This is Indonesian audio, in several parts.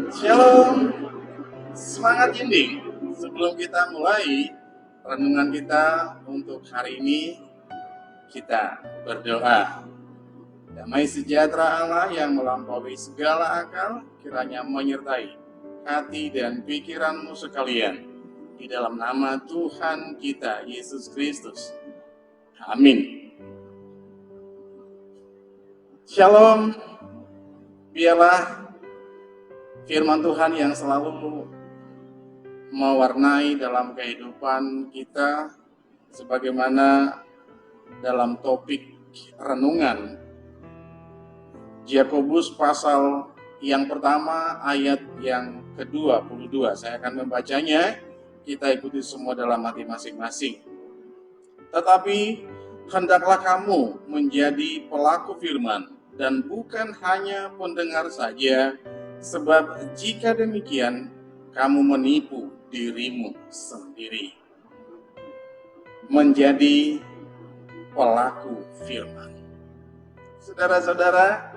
Shalom, semangat healing. Sebelum kita mulai renungan kita untuk hari ini, kita berdoa. Damai sejahtera Allah yang melampaui segala akal, kiranya menyertai hati dan pikiranmu sekalian. Di dalam nama Tuhan kita, Yesus Kristus. Amin. Shalom, biarlah firman Tuhan yang selalu mewarnai dalam kehidupan kita, sebagaimana dalam topik renungan Yakobus pasal yang pertama ayat yang ke-22. Saya akan membacanya, kita ikuti semua dalam hati masing-masing. Tetapi hendaklah kamu menjadi pelaku firman dan bukan hanya pendengar saja, sebab jika demikian kamu menipu dirimu sendiri. Menjadi pelaku firman. Saudara-saudara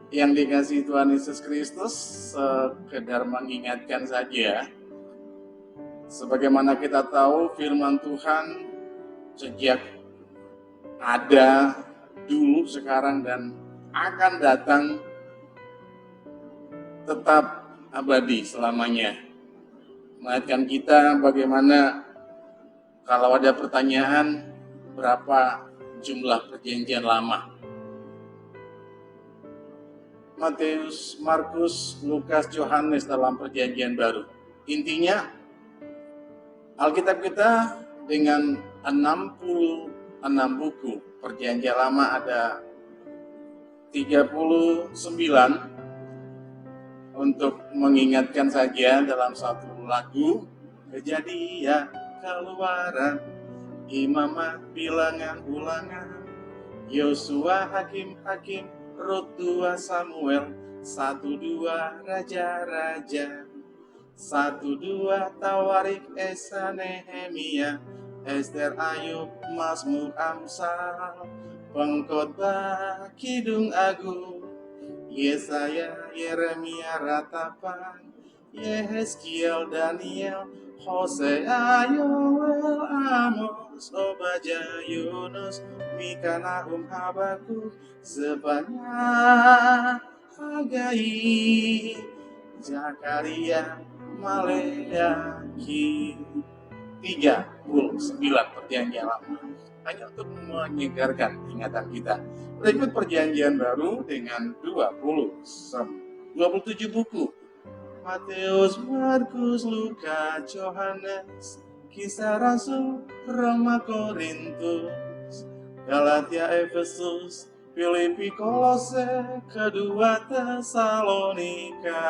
yang dikasihi Tuhan Yesus Kristus, sekedar mengingatkan saja, sebagaimana kita tahu firman Tuhan sejak ada dulu, sekarang, dan akan datang tetap abadi selamanya. Mengingatkan kita bagaimana kalau ada pertanyaan berapa jumlah perjanjian lama. Matius, Markus, Lukas, Yohanes dalam perjanjian baru. Intinya Alkitab kita dengan 66 buku. Perjanjian lama ada 39. Untuk mengingatkan saja dalam satu lagu, Kejadian, Keluaran, Imamat, Bilangan, Ulangan, Yosua, Hakim-Hakim, Rut 2, Samuel, 1-2 Raja-Raja, 1-2 Tawarik, Esa, Nehemia, Ester, Ayub, Mazmur, Amsal, Pengkhotbah, Kidung Agung, Yesaya, Yeremia, Ratapan, Yehezkiel, Daniel, Hosea, Yoel, Amos, Obadya, Yunus, Mika, Nahum, Habakuk, Zefanya, Hagai, Zakaria, Maleaki. 39 perjanjian lama, hanya untuk menyegarkan ingatan kita. Berikut perjanjian baru dengan 27 buku. Matius, Markus, Lukas, Yohanes, Kisah Rasul, Roma, Korintus, Galatia, Efesus, Filipi, Kolose, kedua Tesalonika,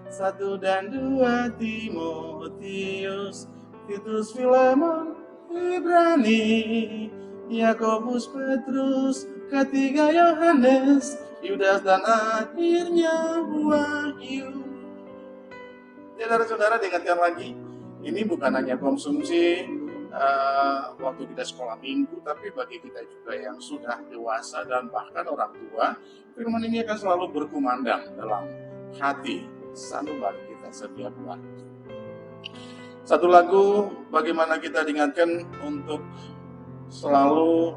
1 dan 2 Timotius, Titus, Filemon, Ibrani, Yakobus, Petrus, ketiga Yohanes, Yudas, dan akhirnya Wahyu. Saudara-saudara, diingatkan lagi, ini bukan hanya konsumsi waktu kita sekolah minggu, tapi bagi kita juga yang sudah dewasa dan bahkan orang tua, firman ini akan selalu berkumandang dalam hati sanubari kita setiap waktu. Satu lagu bagaimana kita diingatkan untuk selalu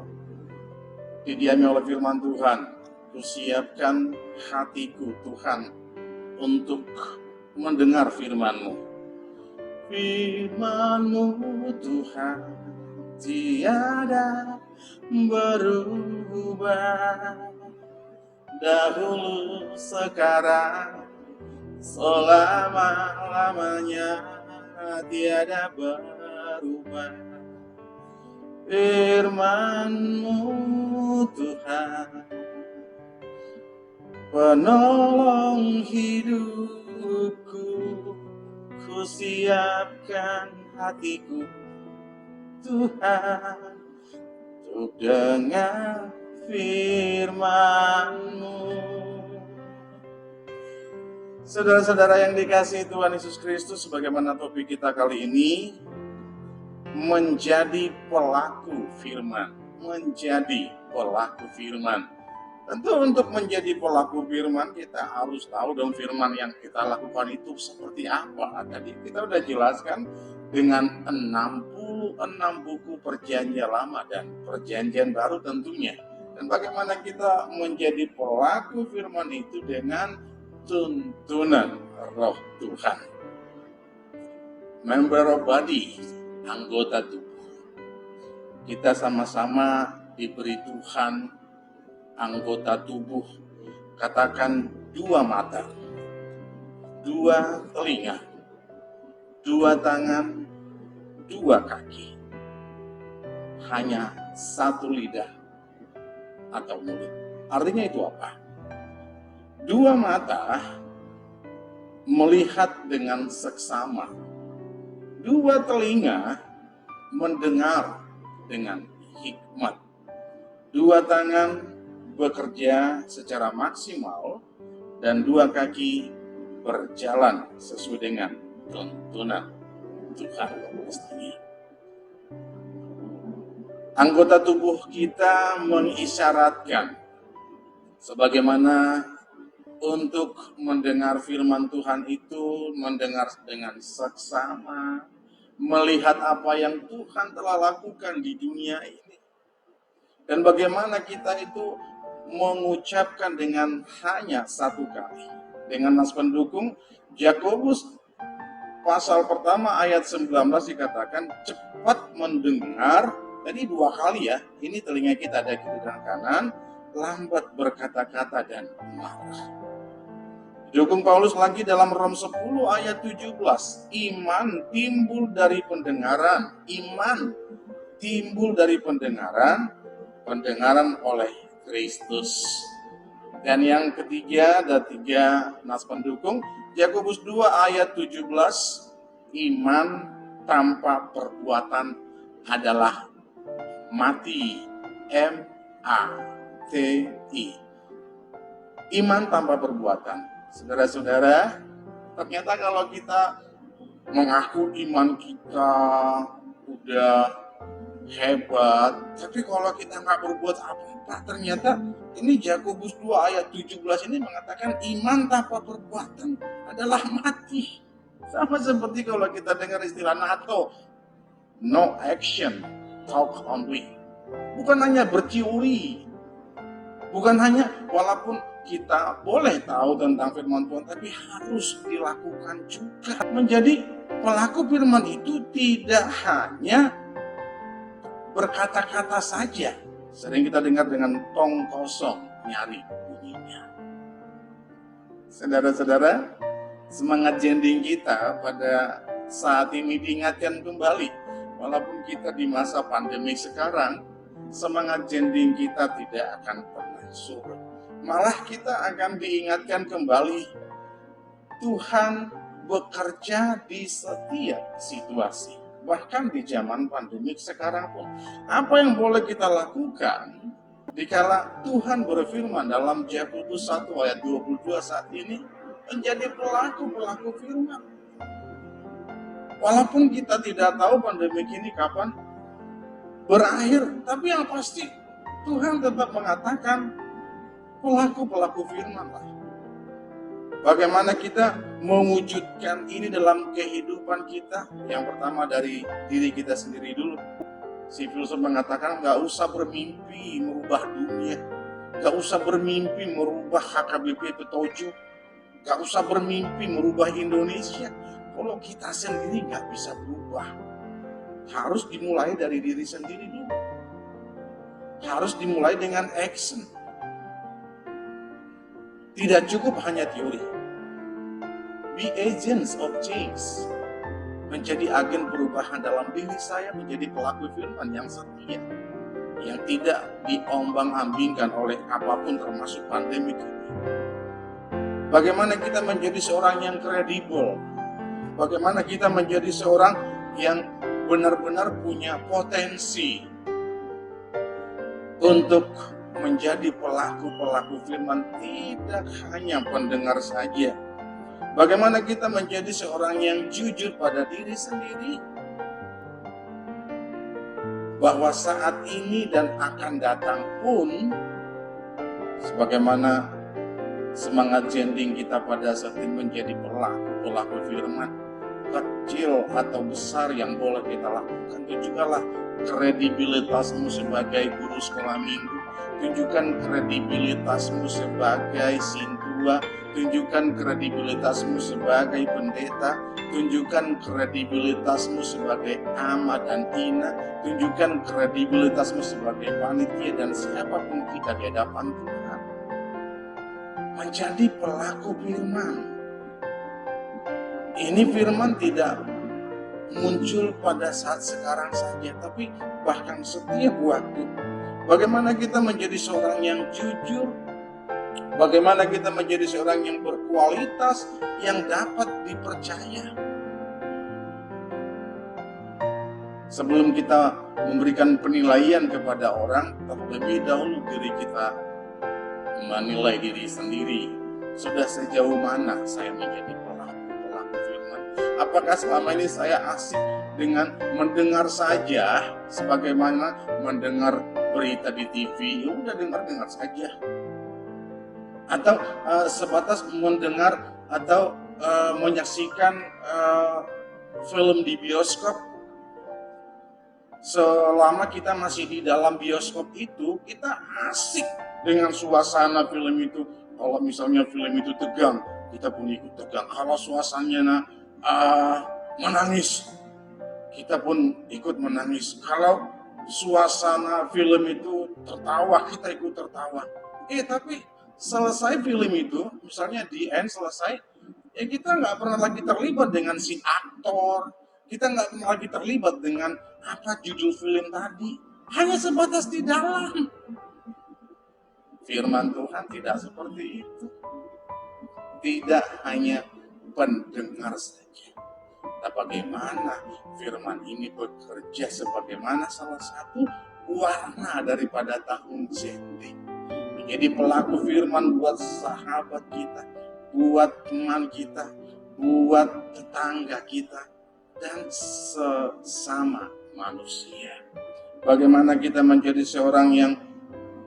didiami oleh firman Tuhan. Kusiapkan hatiku Tuhan untuk mendengar firman-Mu. Firman-Mu Tuhan tiada berubah, dahulu, sekarang, selama-lamanya tiada berubah. Firman-Mu Tuhan, penolong hidupku, ku siapkan hatiku Tuhan untuk dengar firman-Mu. Saudara-saudara yang dikasihi Tuhan Yesus Kristus, sebagaimana topik kita kali ini, menjadi pelaku firman. Menjadi pelaku firman. Tentu untuk menjadi pelaku firman kita harus tahu dong firman yang kita lakukan itu seperti apa. Tadi kita udah jelaskan dengan 66 buku perjanjian lama dan perjanjian baru tentunya. Dan bagaimana kita menjadi pelaku firman itu dengan tuntunan Roh Tuhan. Member of body, anggota tubuh. Kita sama-sama diberi Tuhan anggota tubuh, katakan 2 mata, 2 telinga, 2 tangan, 2 kaki, hanya 1 lidah atau mulut. Artinya itu apa? 2 mata melihat dengan seksama, 2 telinga mendengar dengan hikmat, 2 tangan bekerja secara maksimal, dan 2 kaki berjalan sesuai dengan tuntunan Tuhan. Anggota tubuh kita mengisyaratkan sebagaimana untuk mendengar firman Tuhan itu mendengar dengan seksama, melihat apa yang Tuhan telah lakukan di dunia ini. Dan bagaimana kita itu mengucapkan dengan hanya 1 kali. Dengan nas pendukung, Yakobus pasal pertama ayat 19 dikatakan cepat mendengar. Tadi 2 kali ya, ini telinga kita ada kiri dan kanan, lambat berkata-kata dan marah. Didukung Paulus lagi dalam Rom 10 ayat 17, iman timbul dari pendengaran, iman timbul dari pendengaran, pendengaran oleh Kristus. Dan yang ketiga, ada 3 nas pendukung, Yakobus 2 ayat 17, iman tanpa perbuatan adalah mati, M-A-T-I. Iman tanpa perbuatan. Saudara-saudara, ternyata kalau kita mengaku iman kita udah hebat, tapi kalau kita nggak berbuat apa-apa, ternyata ini Yakobus 2 ayat 17 ini mengatakan iman tanpa perbuatan adalah mati. Sama seperti kalau kita dengar istilah NATO, no action, talk only. Bukan hanya berteori, bukan hanya walaupun kita boleh tahu tentang firman Tuhan, tapi harus dilakukan juga. Menjadi pelaku firman itu tidak hanya berkata-kata saja. Sering kita dengar dengan tong kosong nyari bunyinya. Saudara-saudara, semangat jending kita pada saat ini diingatkan kembali. Walaupun kita di masa pandemi sekarang, semangat jending kita tidak akan pernah surut. Malah kita akan diingatkan kembali, Tuhan bekerja di setiap situasi. Bahkan di zaman pandemik sekarang pun, apa yang boleh kita lakukan dikala Tuhan berfirman dalam Yakobus 1 ayat 22 saat ini, menjadi pelaku firman. Walaupun kita tidak tahu pandemik ini kapan berakhir, tapi yang pasti Tuhan tetap mengatakan pelaku firman lah. Bagaimana kita mewujudkan ini dalam kehidupan kita? Yang pertama dari diri kita sendiri dulu. Si filsuf mengatakan gak usah bermimpi merubah dunia, gak usah bermimpi merubah HKBP Petojo, gak usah bermimpi merubah Indonesia. Kalau kita sendiri gak bisa berubah, harus dimulai dari diri sendiri dulu. Harus dimulai dengan action. Tidak cukup hanya teori. Be agents of change. Menjadi agen perubahan dalam diri saya, menjadi pelaku firman yang setia, yang tidak diombang-ambingkan oleh apapun termasuk pandemi ini. Bagaimana kita menjadi seorang yang kredibel? Bagaimana kita menjadi seorang yang benar-benar punya potensi untuk menjadi pelaku firman, tidak hanya pendengar saja. Bagaimana kita menjadi seorang yang jujur pada diri sendiri, bahwa saat ini dan akan datang pun Sebagaimana semangat jending kita pada saat ini menjadi pelaku firman, kecil atau besar yang boleh kita lakukan, tunjukkanlah kredibilitasmu sebagai guru sekolah minggu, tunjukkan kredibilitasmu sebagai sintua, tunjukkan kredibilitasmu sebagai pendeta, tunjukkan kredibilitasmu sebagai ama dan ina, tunjukkan kredibilitasmu sebagai panitia dan siapapun kita di hadapan Tuhan. Menjadi pelaku firman. Ini firman tidak muncul pada saat sekarang saja, tapi bahkan setiap waktu. Bagaimana kita menjadi seorang yang jujur, bagaimana kita menjadi seorang yang berkualitas, yang dapat dipercaya. Sebelum kita memberikan penilaian kepada orang, terlebih dahulu diri kita menilai diri sendiri. Sudah sejauh mana saya menjadi pelaku firman? Apakah selama ini saya asik dengan mendengar saja, sebagaimana mendengar berita di TV, ya udah dengar saja, atau sebatas mendengar atau menyaksikan film di bioskop? Selama kita masih di dalam bioskop itu, kita asik dengan suasana film itu. Kalau misalnya film itu tegang, kita pun ikut tegang. Kalau suasananya menangis, kita pun ikut menangis. Kalau suasana film itu tertawa, kita ikut tertawa. Tapi selesai film itu, misalnya di end selesai, kita nggak pernah lagi terlibat dengan si aktor, kita nggak pernah lagi terlibat dengan apa judul film tadi. Hanya sebatas di dalam. Firman Tuhan tidak seperti itu. Tidak hanya pendengar saja. Nah, bagaimana firman ini bekerja sebagaimana salah satu warna daripada tahun jending. Menjadi pelaku firman buat sahabat kita, buat teman kita, buat tetangga kita, dan sesama manusia. Bagaimana kita menjadi seorang yang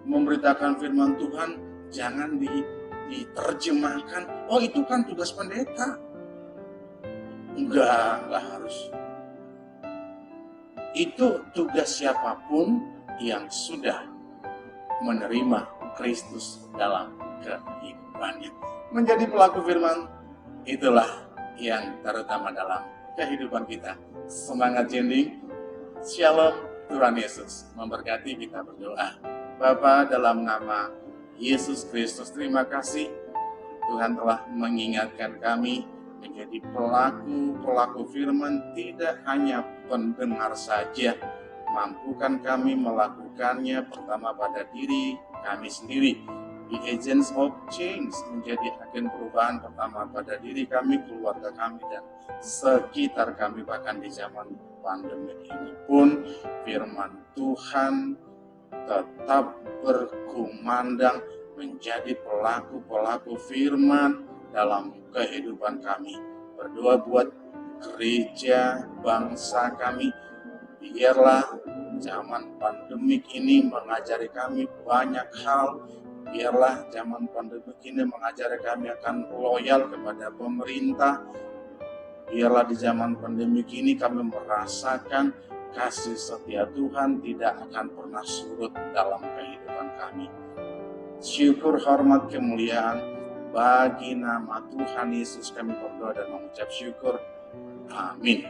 memberitakan firman Tuhan, jangan diterjemahkan, oh itu kan tugas pendeta. Enggak harus. Itu tugas siapapun yang sudah menerima Kristus dalam kehidupannya. Menjadi pelaku firman, itulah yang terutama dalam kehidupan kita. Semangat jending, shalom, Tuhan Yesus memberkati. Kita berdoa. Bapa, dalam nama Yesus Kristus, terima kasih Tuhan telah mengingatkan kami menjadi pelaku firman, tidak hanya pendengar saja. Mampukan kami melakukannya pertama pada diri kami sendiri, be agents of change, menjadi agen perubahan pertama pada diri kami, keluarga kami, dan sekitar kami. Bahkan di zaman pandemi ini pun firman Tuhan tetap berkumandang menjadi pelaku firman dalam kehidupan kami. Berdoa buat gereja, bangsa kami, biarlah zaman pandemik ini mengajari kami banyak hal. Biarlah zaman pandemik ini mengajari kami akan loyal kepada pemerintah. Biarlah di zaman pandemik ini kami merasakan kasih setia Tuhan tidak akan pernah surut dalam kehidupan kami. Syukur, hormat, kemuliaan bagi nama Tuhan Yesus kami berdoa dan mengucap syukur. Amin.